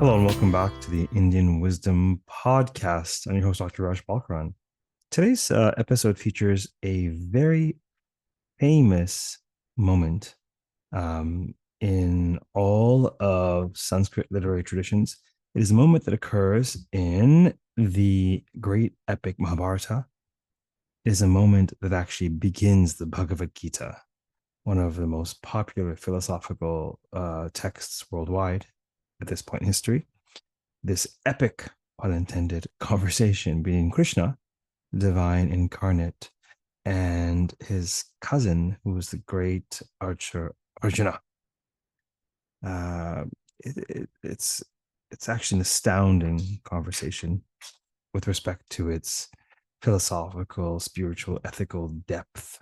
Hello and welcome back to the Indian Wisdom Podcast. I'm your host, Dr. Raj Balkaran. Today's episode features a very famous moment in all of Sanskrit literary traditions. It is a moment that occurs in the great epic Mahābhārata. It is a moment that actually begins the Bhagavad Gītā, one of the most popular philosophical texts worldwide at this point in history. This epic, unintended, conversation between Kṛṣṇa, the divine incarnate, and his cousin, who was the great archer Arjuna. It's actually an astounding conversation with respect to its philosophical, spiritual, ethical depth.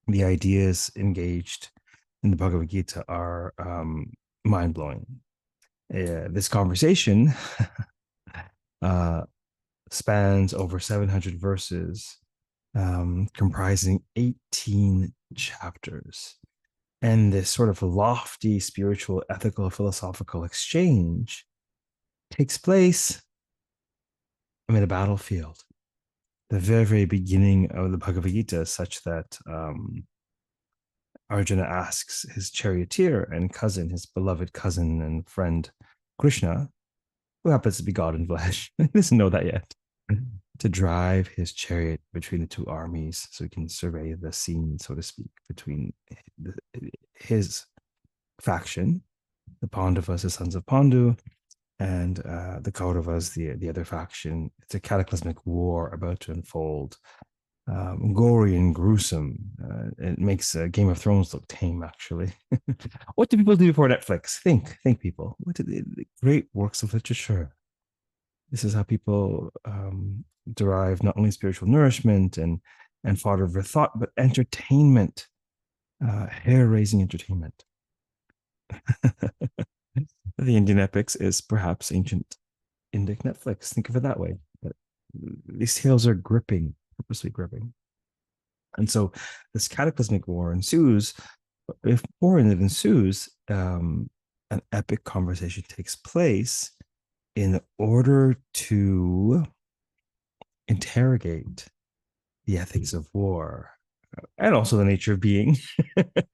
The ideas engaged in the Bhagavad Gītā are mind-blowing. This conversation spans over 700 verses, comprising 18 chapters. And this sort of lofty spiritual, ethical, philosophical exchange takes place amid a battlefield. The very, very beginning of the Bhagavad Gītā is such that Arjuna asks his charioteer and cousin, his beloved cousin and friend, Kṛṣṇa, who happens to be God in flesh, he doesn't know that yet, to drive his chariot between the two armies so he can survey the scene, so to speak, between his faction, the Pandavas, the sons of Pandu, and the Kauravas, the other faction. It's a cataclysmic war about to unfold. Gory and gruesome. It makes Game of Thrones look tame, actually. What do people do before Netflix? Think, people. What did the great works of literature? This is how people derive not only spiritual nourishment and fodder for thought, but entertainment, hair-raising entertainment. The Indian epics is perhaps ancient Indic Netflix. Think of it that way. But these tales are gripping, purposely gripping. And so this cataclysmic war ensues. Before it ensues, an epic conversation takes place in order to interrogate the ethics of war and also the nature of being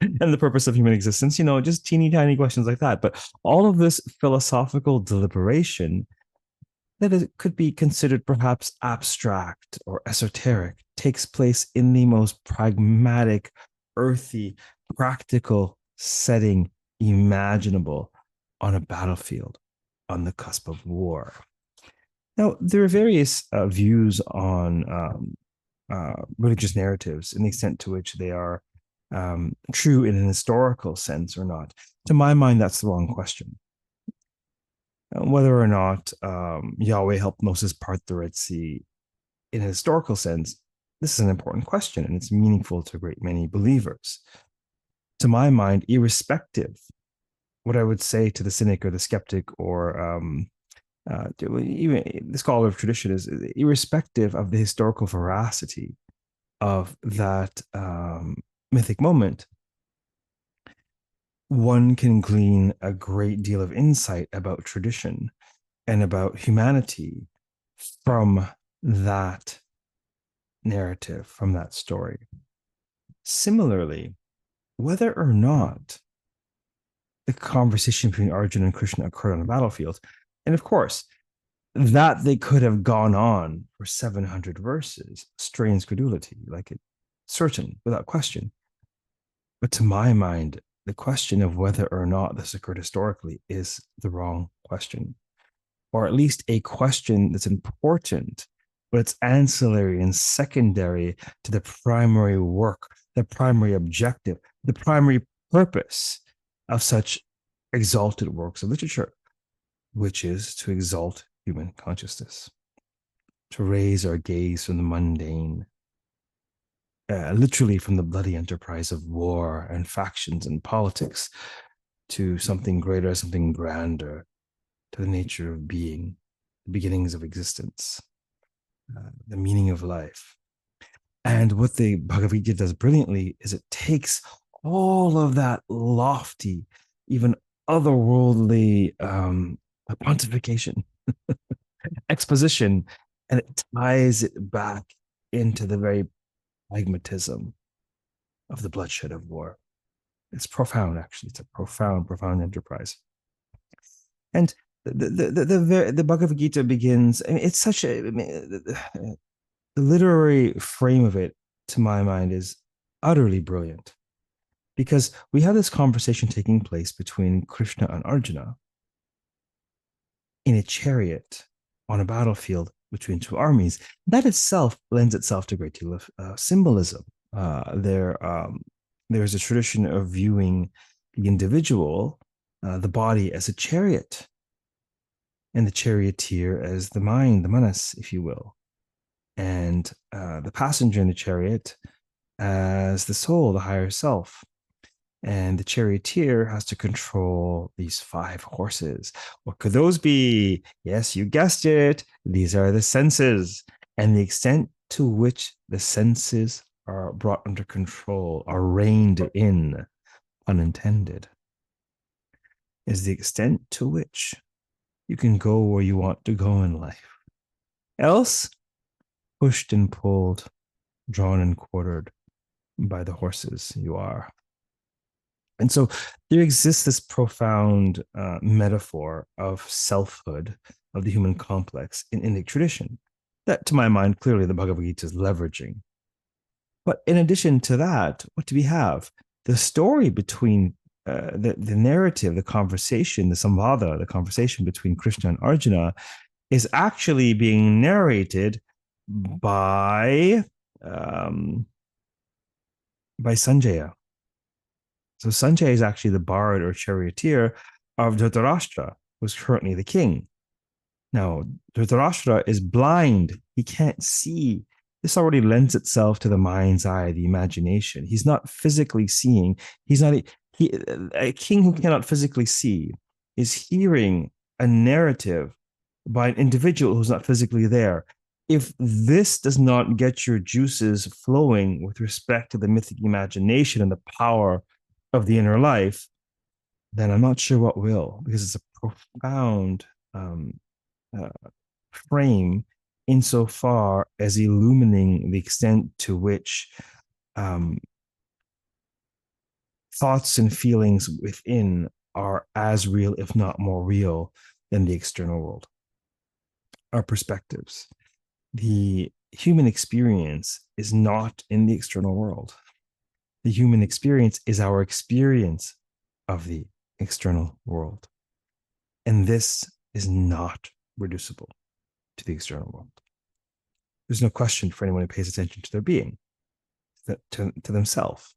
and the purpose of human existence, just teeny tiny questions like that. But all of this philosophical deliberation that could be considered perhaps abstract or esoteric takes place in the most pragmatic, earthy, practical setting imaginable on a battlefield on the cusp of war. Now, there are various views on religious narratives and the extent to which they are true in an historical sense or not. To my mind, that's the wrong question. Whether or not Yahweh helped Moses part the Red Sea in a historical sense, this is an important question, and it's meaningful to a great many believers. To my mind, irrespective, what I would say to the cynic or the skeptic or even the scholar of tradition is, irrespective of the historical veracity of that mythic moment, one can glean a great deal of insight about tradition and about humanity from that narrative, from that story. Similarly, whether or not the conversation between Arjuna and Kṛṣṇa occurred on a battlefield, and of course, that they could have gone on for 700 verses strains credulity, like it's certain, without question. But to my mind, the question of whether or not this occurred historically is the wrong question, or at least a question that's important, but it's ancillary and secondary to the primary work, the primary objective, the primary purpose of such exalted works of literature, which is to exalt human consciousness, to raise our gaze from the mundane, literally from the bloody enterprise of war and factions and politics, to something greater, something grander, to the nature of being, the beginnings of existence, the meaning of life. And what the Bhagavad Gītā does brilliantly is it takes all of that lofty, even otherworldly a pontification, exposition, and it ties it back into the very pragmatism of the bloodshed of war. It's profound, actually. It's a profound, profound enterprise. And the Bhagavad Gita begins. I mean, it's such a. I mean, the literary frame of it, to my mind, is utterly brilliant, because we have this conversation taking place between Kṛṣṇa and Arjuna in a chariot on a battlefield between two armies. That itself lends itself to a great deal of symbolism. There's a tradition of viewing the individual, the body, as a chariot, and the charioteer as the mind, the manas, if you will, and the passenger in the chariot as the soul, the higher self. And the charioteer has to control these 5 horses. What could those be? Yes, you guessed it. These are the senses. And the extent to which the senses are brought under control, are reined in, unintended, is the extent to which you can go where you want to go in life. Else, pushed and pulled, drawn and quartered by the horses you are. And so there exists this profound metaphor of selfhood, of the human complex in Indic tradition that, to my mind, clearly the Bhagavad Gītā is leveraging. But in addition to that, what do we have? The story between the narrative, the conversation, the samvada, the conversation between Kṛṣṇa and Arjuna is actually being narrated by Sanjaya. So Sanjay is actually the bard or charioteer of Dhritarashtra, who's currently the king. Now, Dhritarashtra is blind. He can't see. This already lends itself to the mind's eye, the imagination. He's not physically seeing. He's not a king who cannot physically see is hearing a narrative by an individual who's not physically there. If this does not get your juices flowing with respect to the mythic imagination and the power of the inner life, then I'm not sure what will, because it's a profound frame insofar as illumining the extent to which thoughts and feelings within are as real, if not more real, than the external world. Our perspectives. The human experience is not in the external world. The human experience is our experience of the external world. And this is not reducible to the external world. There's no question for anyone who pays attention to their being, to themselves.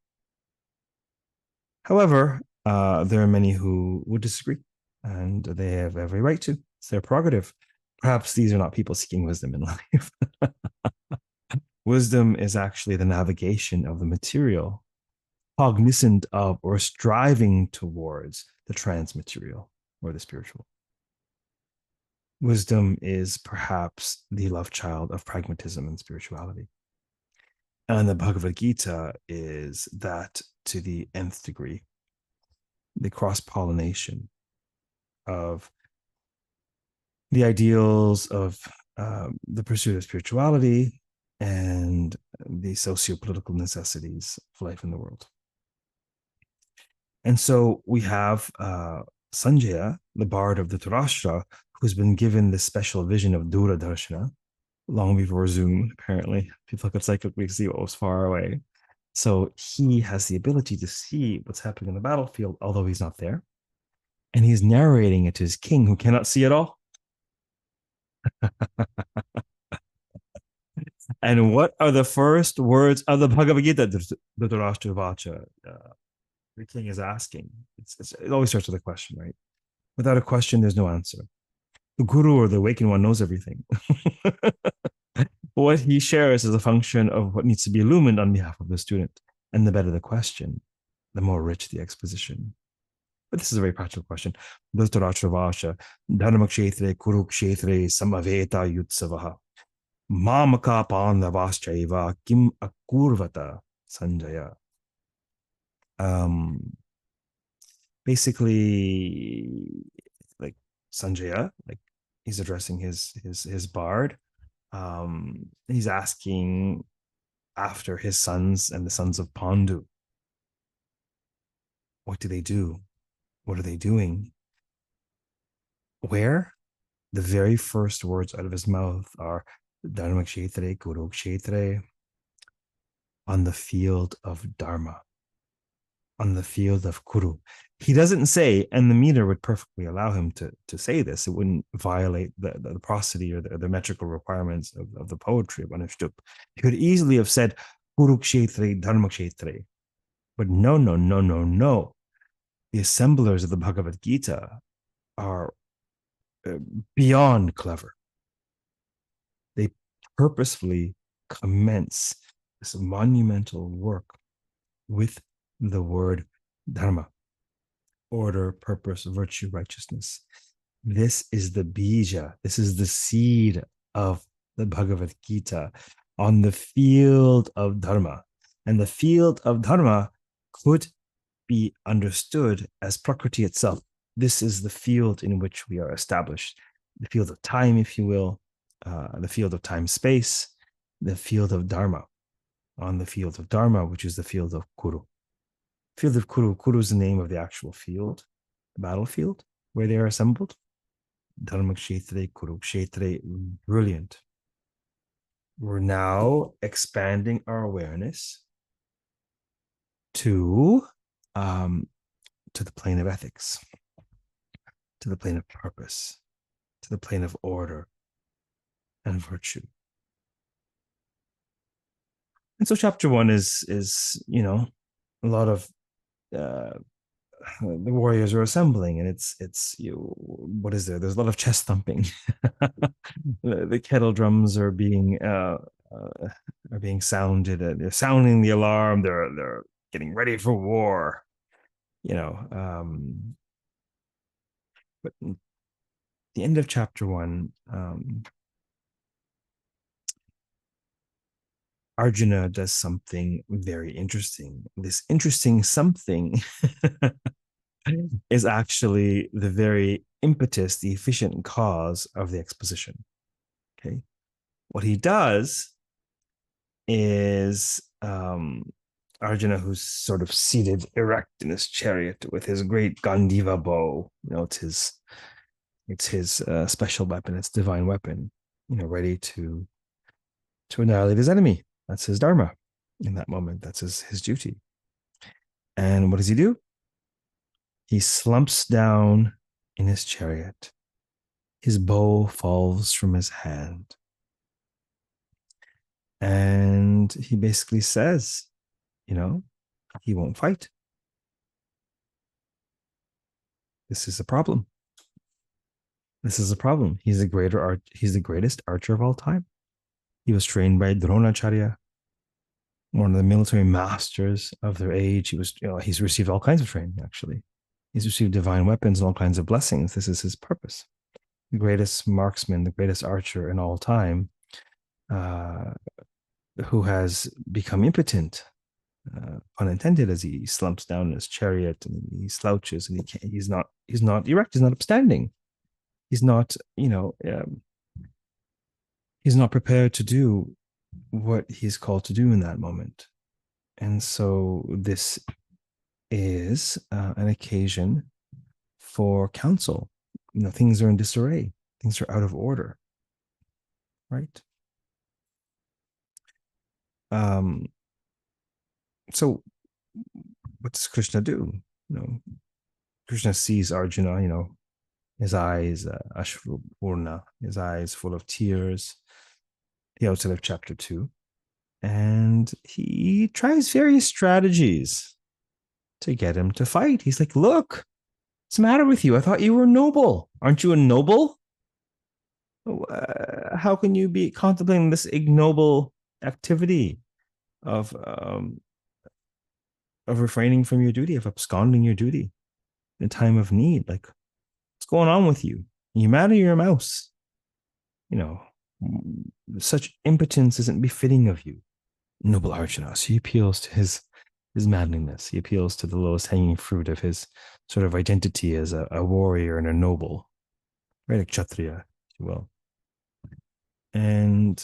However, there are many who would disagree, and they have every right to. It's their prerogative. Perhaps these are not people seeking wisdom in life. Wisdom is actually the navigation of the material, cognizant of or striving towards the transmaterial or the spiritual. Wisdom is perhaps the love child of pragmatism and spirituality. And the Bhagavad Gītā is that to the nth degree, the cross-pollination of the ideals of the pursuit of spirituality and the socio-political necessities of life in the world. And so we have Sanjaya, the bard of Dhritarashtra, who's been given this special vision of Dura Darshana long before Zoom, apparently. People could psychically see what was far away. So he has the ability to see what's happening in the battlefield, although he's not there. And he's narrating it to his king, who cannot see at all. And what are the first words of the Bhagavad Gītā? Dhritarashtra Vacha. The king is asking. It always starts with a question, right? Without a question, there's no answer. The guru or the awakened one knows everything. What he shares is a function of what needs to be illumined on behalf of the student. And the better the question, the more rich the exposition. But this is a very practical question. Dhritarashtra Vacha, Dharmakshetre Kurukshetre Samaveta Yutsavaha. Mamaka Pandavaschaiva Kim Akurvata Sanjaya. Basically, like Sanjaya, like he's addressing his bard. He's asking after his sons and the sons of Pandu. What do they do? What are they doing? Where? The very first words out of his mouth are Dharmakshetre, Kurukshetre, on the field of Dharma, on the field of Kuru. He doesn't say, and the meter would perfectly allow him to say this. It wouldn't violate the prosody or the metrical requirements of the poetry of Anushtup. He could easily have said Kurukshetre, Dharmakshetre. But no, no, no, no, no. The assemblers of the Bhagavad Gītā are beyond clever. They purposefully commence this monumental work with the word dharma, order, purpose, virtue, righteousness. This is the bija, this is the seed of the Bhagavad Gītā on the field of dharma. And the field of dharma could be understood as Prakriti itself. This is the field in which we are established, the field of time, if you will, the field of time-space, the field of dharma, on the field of dharma, which is the field of Kuru. Field of Kuru. Kuru is the name of the actual field, the battlefield where they are assembled. Dharmakshetre, Kurukshetre, brilliant. We're now expanding our awareness to the plane of ethics, to the plane of purpose, to the plane of order and virtue. And so chapter 1 is a lot of the warriors are assembling, and it's what is there? There's a lot of chest thumping. The kettle drums are being sounded. They're sounding the alarm. They're getting ready for war. But at the end of chapter 1, Arjuna does something very interesting. This interesting something is actually the very impetus, the efficient cause of the exposition. Okay. What he does is Arjuna, who's sort of seated erect in his chariot with his great Gandiva bow, it's his special weapon, it's divine weapon, ready to annihilate his enemy. That's his dharma in that moment. That's his duty. And what does he do? He slumps down in his chariot. His bow falls from his hand. And he basically says, he won't fight. This is a problem. This is a problem. He's the greatest archer of all time. He was trained by Dronacharya, one of the military masters of their age. He's received all kinds of training, actually. He's received divine weapons and all kinds of blessings. This is his purpose. The greatest marksman, the greatest archer in all time, who has become impotent, pun intended, as he slumps down in his chariot and he slouches and he's not erect, he's not upstanding. He's not, he's not prepared to do what he's called to do in that moment. And so this is an occasion for counsel. Things are in disarray. Things are out of order. Right? So what does Kṛṣṇa do? Kṛṣṇa sees Arjuna, his eyes, Ashvapurna, his eyes full of tears, the outset of chapter 2. And he tries various strategies to get him to fight. He's like, look, what's the matter with you? I thought you were noble. Aren't you a noble? How can you be contemplating this ignoble activity of refraining from your duty, of absconding your duty in time of need? Like, what's going on with you? You mad or you're a mouse? Such impotence isn't befitting of you, noble Arjuna. So he appeals to his manliness. He appeals to the lowest hanging fruit of his sort of identity as a warrior and a noble. right? A kshatriya, if you will. And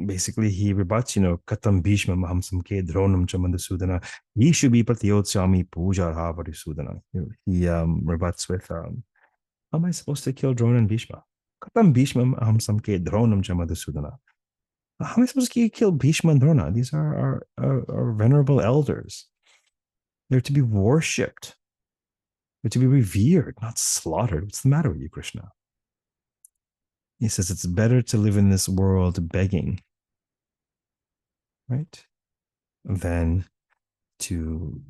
basically he rebuts, katam bhishma maham samke dronam chamadasudana, ye should be pratyotsami puja havarasudana. He rebuts with, how am I supposed to kill Drona and Bhishma? Katam bhishma maham samke dronam chamadasudana. How am I supposed to kill Bhishma and Drona? These are our venerable elders. They're to be worshipped. They're to be revered, not slaughtered. What's the matter with you, Kṛṣṇa? He says it's better to live in this world begging, right, than to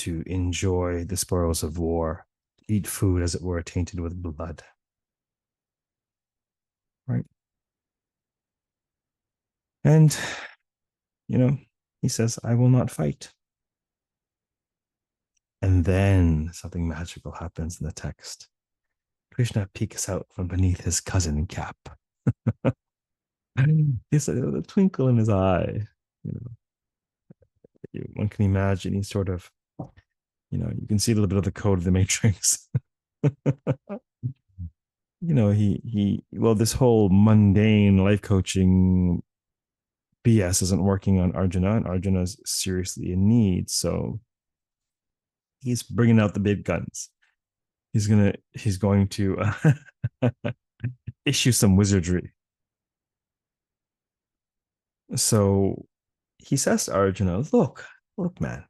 enjoy the spoils of war, eat food as it were tainted with blood, right? And he says, I will not fight. And then something magical happens in the text. Kṛṣṇa peeks out from beneath his cousin cap. There's a twinkle in his eye. One can imagine he's sort of, you can see a little bit of the code of the Matrix. This whole mundane life coaching BS isn't working on Arjuna, and Arjuna's seriously in need. So he's bringing out the big guns. He's going to issue some wizardry. So he says to Arjuna, look, man,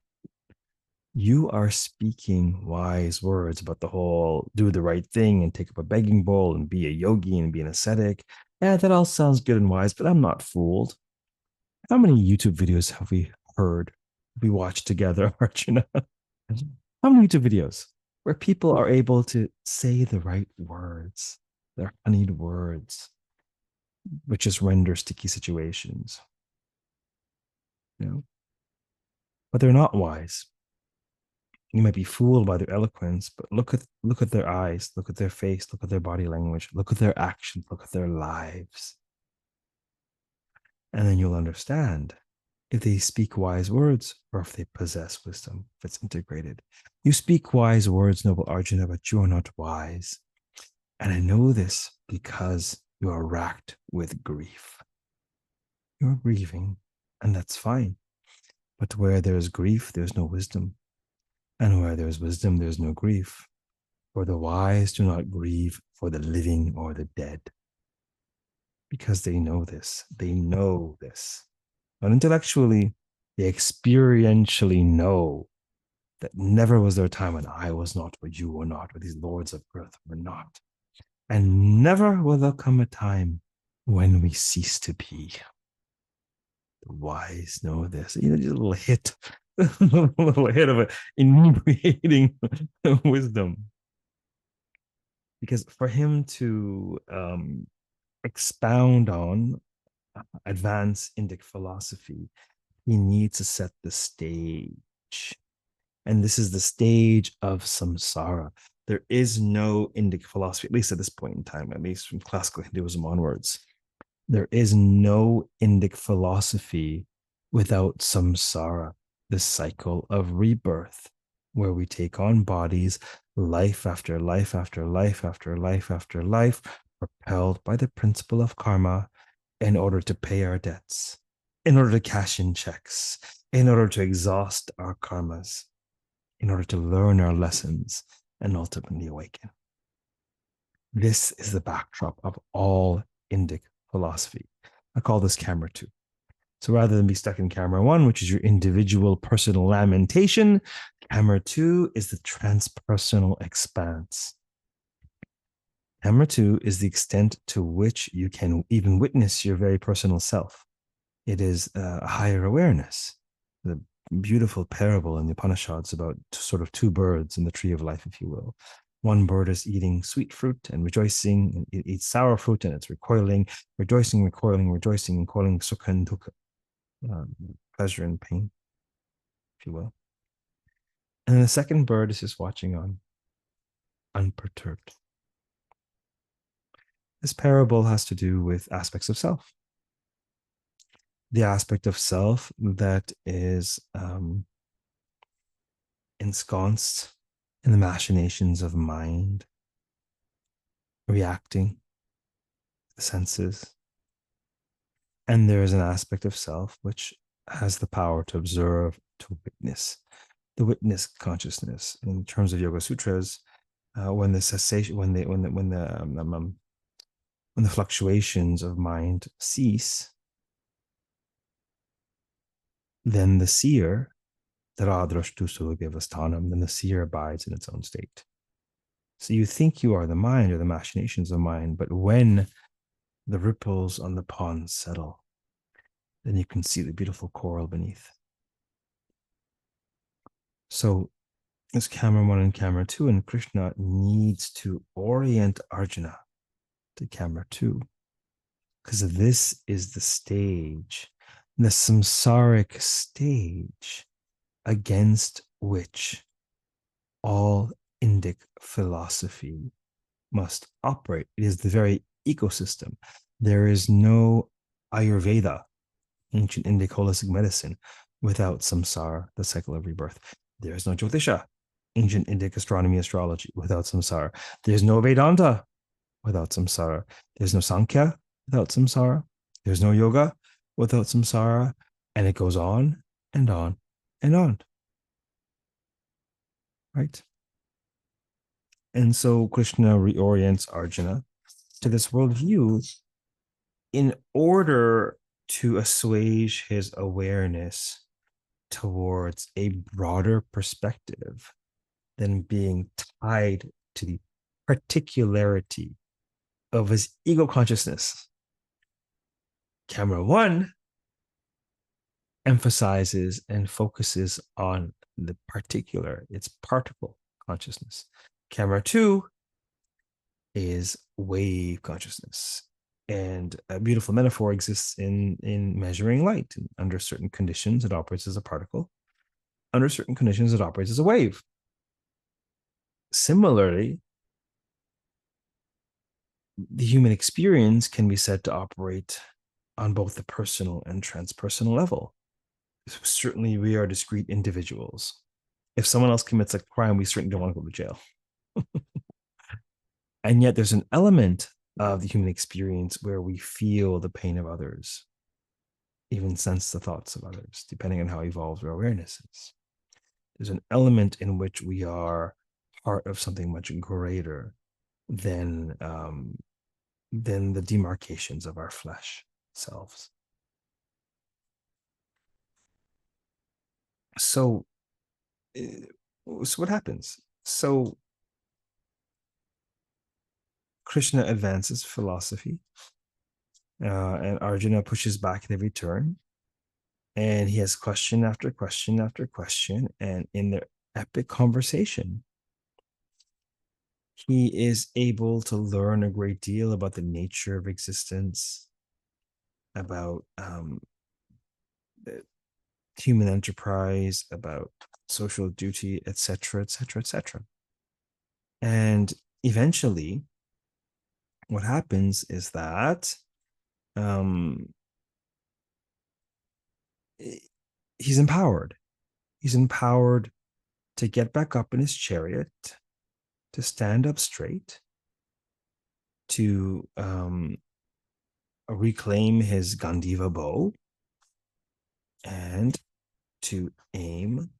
you are speaking wise words about the whole do the right thing and take up a begging bowl and be a yogi and be an ascetic. Yeah, that all sounds good and wise, but I'm not fooled. How many YouTube videos have we heard, we watched together, Arjuna? How many YouTube videos where people are able to say the right words, their honeyed words, which just render sticky situations, but they're not wise. You might be fooled by their eloquence, but look at their eyes, look at their face, look at their body language, look at their actions, look at their lives. And then you'll understand if they speak wise words or if they possess wisdom, if it's integrated. You speak wise words, noble Arjuna, but you are not wise. And I know this because you are racked with grief. You're grieving, and that's fine. But where there's grief, there's no wisdom. And where there's wisdom, there's no grief. For the wise do not grieve for the living or the dead. Because they know this. They know this. Not intellectually, they experientially know that never was there a time when I was not, or you were not, or these lords of earth were not. And never will there come a time when we cease to be. The wise know this. Just a little hit, a little hit of inebriating wisdom. Because for him to expound on advanced Indic philosophy, he needs to set the stage. And this is the stage of samsara. There is no Indic philosophy, at least at this point in time, at least from classical Hinduism onwards. There is no Indic philosophy without samsara, the cycle of rebirth, where we take on bodies, life after life after life after life after life, propelled by the principle of karma in order to pay our debts, in order to cash in checks, in order to exhaust our karmas, in order to learn our lessons and ultimately awaken. This is the backdrop of all Indic philosophy. I call this camera 2. So rather than be stuck in camera 1, which is your individual personal lamentation, camera 2 is the transpersonal expanse. Camera 2 is the extent to which you can even witness your very personal self. It is a higher awareness. The beautiful parable in the Upanishads about sort of 2 birds in the tree of life, if you will. One bird is eating sweet fruit and rejoicing, and it eats sour fruit and it's recoiling, rejoicing, recoiling, rejoicing, and calling sukha and dukkha, pleasure and pain, if you will. And then the second bird is just watching on, unperturbed. This parable has to do with aspects of self. The aspect of self that is ensconced in the machinations of mind, reacting, the senses. And there is an aspect of self which has the power to observe, to witness, the witness consciousness. In terms of Yoga Sutras, when the cessation, when the fluctuations of mind cease, then the seer, then the seer abides in its own state. So you think you are the mind or the machinations of mind, but when the ripples on the pond settle, then you can see the beautiful coral beneath. So it's camera 1 and camera 2, and Kṛṣṇa needs to orient Arjuna to camera 2, because this is the stage, the samsaric stage against which all Indic philosophy must operate. It is the very ecosystem. There is no Ayurveda, ancient Indic holistic medicine, without samsara, the cycle of rebirth. There is no Jyotisha, ancient Indic astronomy, astrology, without samsara. There's no Vedanta without samsara. There's no Sankhya without samsara. There's no yoga without samsara. And it goes on and on and on. Right? And so Krishna reorients Arjuna to this worldview in order to assuage his awareness towards a broader perspective than being tied to the particularity of his ego consciousness. Camera 1 emphasizes and focuses on the particular, its particle consciousness. Camera 2 is wave consciousness. And a beautiful metaphor exists in measuring light. Under certain conditions, it operates as a particle. Under certain conditions, it operates as a wave. Similarly, the human experience can be said to operate on both the personal and transpersonal level. Certainly, we are discrete individuals. If someone else commits a crime, we certainly don't want to go to jail. And yet there's an element of the human experience where we feel the pain of others, even sense the thoughts of others, depending on how evolved our awareness is. There's an element in which we are part of something much greater than the demarcations of our flesh selves. So what happens? So Krishna advances philosophy, and Arjuna pushes back at every turn. And he has question after question after question. And in their epic conversation, he is able to learn a great deal about the nature of existence, about human enterprise, about social duty, etc., etc., etc. And eventually, what happens is that he's empowered. He's empowered to get back up in his chariot, to stand up straight, to reclaim his Gandiva bow, and to aim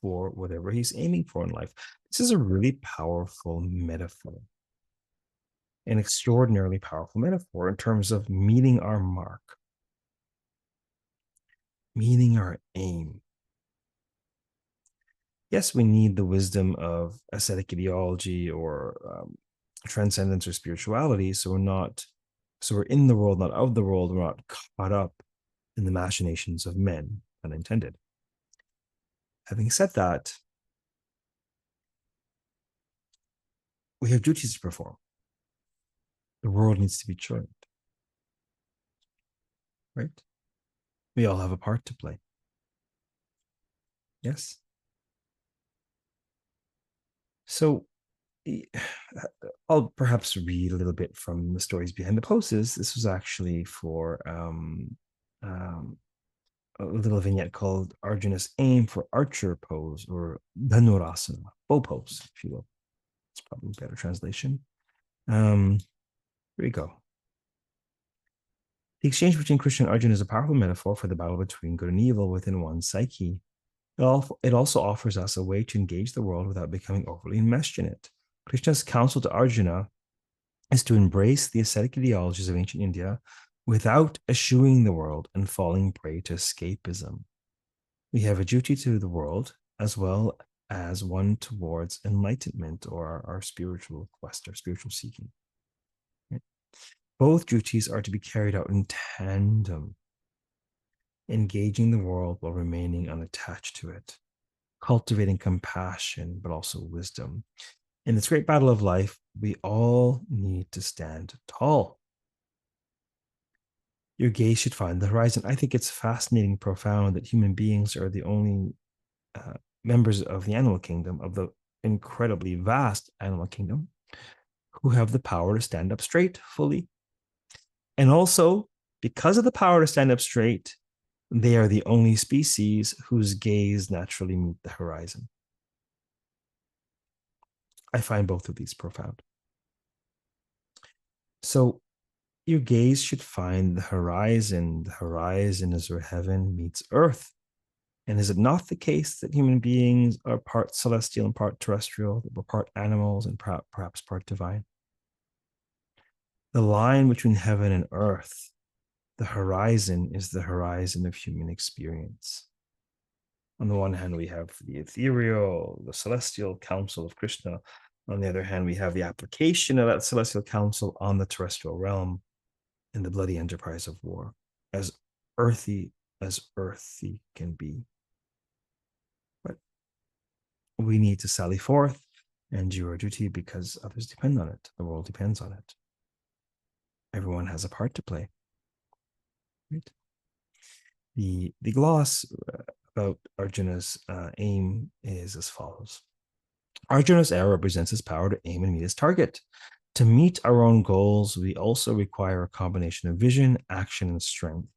for whatever he's aiming for in life. This is a really powerful metaphor, an extraordinarily powerful metaphor in terms of meeting our mark, meeting our aim. Yes, we need the wisdom of ascetic ideology or transcendence or spirituality. So we're in the world, not of the world. We're not caught up in the machinations of men, unintended. Having said that, we have duties to perform. The world needs to be churned, right? We all have a part to play. Yes. So I'll perhaps read a little bit from the stories behind the poses. This was actually for a little vignette called Arjuna's Aim for Archer Pose, or Dhanurasana, bow pose, if you will. It's probably a better translation. Here we go. The exchange between Kṛṣṇa and Arjuna is a powerful metaphor for the battle between good and evil within one's psyche. It also offers us a way to engage the world without becoming overly enmeshed in it. Krishna's counsel to Arjuna is to embrace the ascetic ideologies of ancient India without eschewing the world and falling prey to escapism. We have a duty to the world as well as one towards enlightenment or our spiritual quest, our spiritual seeking. Right? Both duties are to be carried out in tandem, engaging the world while remaining unattached to it, cultivating compassion, but also wisdom. In this great battle of life, we all need to stand tall. Your gaze should find the horizon. I think it's fascinating, profound that human beings are the only members of the animal kingdom, of the incredibly vast animal kingdom, who have the power to stand up straight fully. And also, because of the power to stand up straight, they are the only species whose gaze naturally meet the horizon. I find both of these profound. So your gaze should find the horizon. The horizon is where heaven meets earth. And is it not the case that human beings are part celestial and part terrestrial, that we're part animals and perhaps part divine? The line between heaven and earth, the horizon, is the horizon of human experience. On the one hand, we have the ethereal, the celestial counsel of Kṛṣṇa. On the other hand, we have the application of that celestial counsel on the terrestrial realm in the bloody enterprise of war, as earthy can be. But we need to sally forth and do our duty because others depend on it. The world depends on it. Everyone has a part to play. Right? The gloss about Arjuna's aim is as follows. Arjuna's arrow represents his power to aim and meet his target. To meet our own goals, we also require a combination of vision, action, and strength.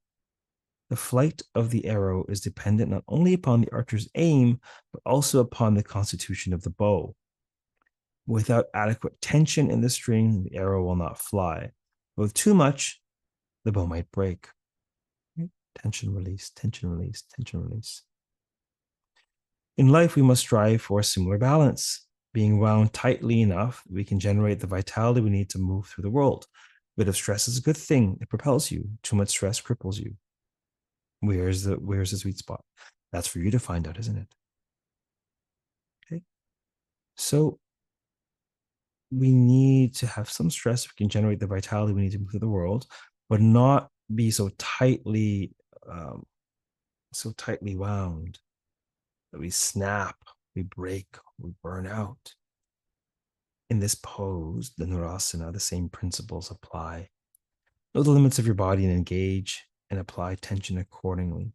The flight of the arrow is dependent not only upon the archer's aim, but also upon the constitution of the bow. Without adequate tension in the string, the arrow will not fly. With too much, the bow might break. Tension, release, tension, release, tension, release. In life, we must strive for a similar balance. Being wound tightly enough, we can generate the vitality we need to move through the world. A bit of stress is a good thing. It propels you. Too much stress cripples you. Where's the sweet spot? That's for you to find out, isn't it? Okay. So we need to have some stress. We can generate the vitality we need to move through the world, but not be so tightly wound that we snap, we break, we burn out. In this pose, the Nurasana, the same principles apply. Know the limits of your body and engage and apply tension accordingly.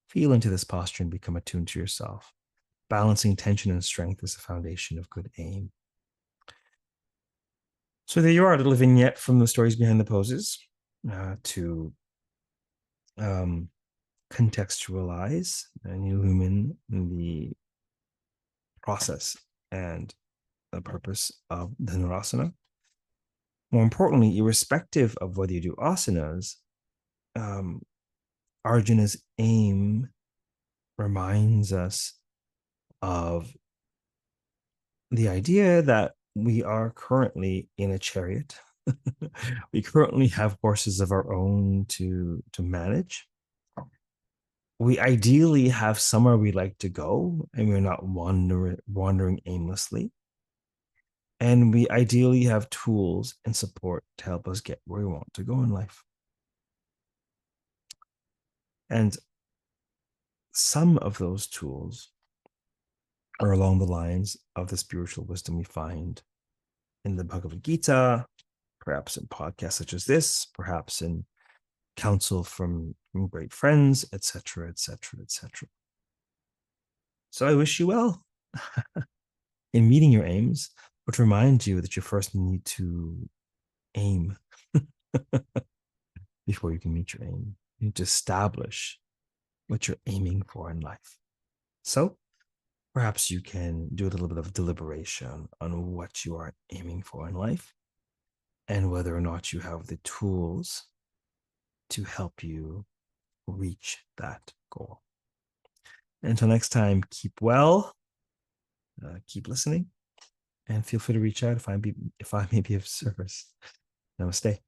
Feel into this posture and become attuned to yourself. Balancing tension and strength is the foundation of good aim. So there you are, a little vignette from the stories behind the poses to contextualize and illumine the process and the purpose of the Nurasana. More importantly, irrespective of whether you do asanas, Arjuna's aim reminds us of the idea that we are currently in a chariot. We currently have horses of our own to manage. We ideally have somewhere we like to go, and we're not wandering aimlessly. And we ideally have tools and support to help us get where we want to go in life. And some of those tools are along the lines of the spiritual wisdom we find in the Bhagavad Gītā, perhaps in podcasts such as this, perhaps in counsel from great friends, etc., etc., etc. So I wish you well in meeting your aims, but remind you that you first need to aim before you can meet your aim. You need to establish what you're aiming for in life. So perhaps you can do a little bit of deliberation on what you are aiming for in life and whether or not you have the tools to help you reach that goal. Until next time, keep well, keep listening, and feel free to reach out if I may be of service. Namaste.